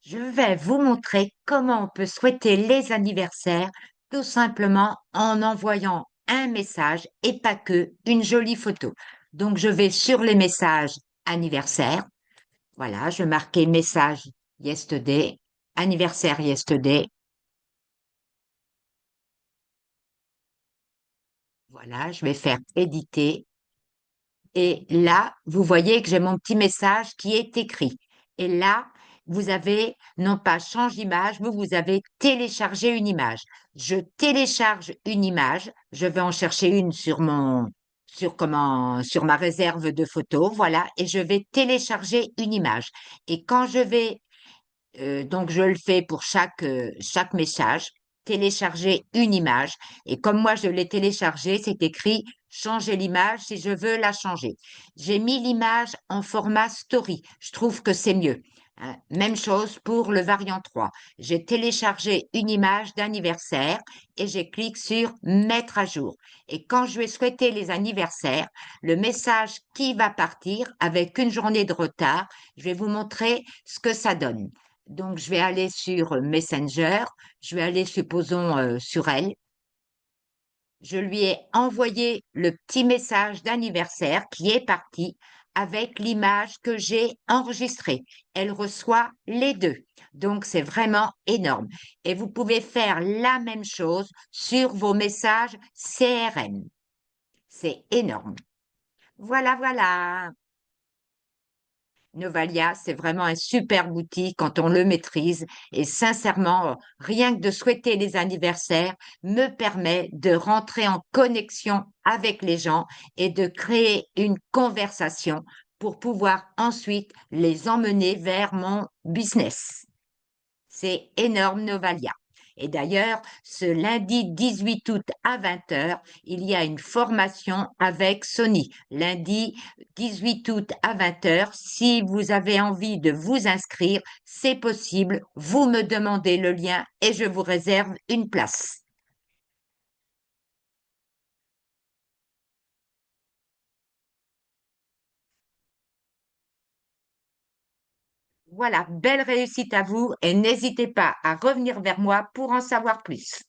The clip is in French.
Je vais vous montrer comment on peut souhaiter les anniversaires tout simplement en envoyant un message et pas que une jolie photo. Donc, je vais sur les messages anniversaires. Voilà, je vais marquer message yesterday, anniversaire yesterday. Voilà, je vais faire éditer. Et là, vous voyez que j'ai mon petit message qui est écrit. Et là, vous avez non pas change d'image, vous avez téléchargé une image. Je télécharge une image. Je vais en chercher une sur ma réserve de photos. Voilà. Et je vais télécharger une image. Et quand je vais donc, je le fais pour chaque message, télécharger une image. Et comme moi, je l'ai téléchargée, c'est écrit changer l'image si je veux la changer. J'ai mis l'image en format story. Je trouve que c'est mieux. Hein. Même chose pour le variant 3. J'ai téléchargé une image d'anniversaire et j'ai cliqué sur mettre à jour. Et quand je vais souhaiter les anniversaires, le message qui va partir avec une journée de retard, je vais vous montrer ce que ça donne. Donc, je vais aller sur Messenger, je vais aller, supposons, sur elle. Je lui ai envoyé le petit message d'anniversaire qui est parti avec l'image que j'ai enregistrée. Elle reçoit les deux. Donc, c'est vraiment énorme. Et vous pouvez faire la même chose sur vos messages CRM. C'est énorme. Voilà, voilà. Novalia, c'est vraiment un super outil quand on le maîtrise et sincèrement, rien que de souhaiter les anniversaires me permet de rentrer en connexion avec les gens et de créer une conversation pour pouvoir ensuite les emmener vers mon business. C'est énorme, Novalia. Et d'ailleurs, ce lundi 18 août à 20 heures, il y a une formation avec Sony. Lundi 18 août à 20 heures, si vous avez envie de vous inscrire, c'est possible. Vous me demandez le lien et je vous réserve une place. Voilà, belle réussite à vous et n'hésitez pas à revenir vers moi pour en savoir plus.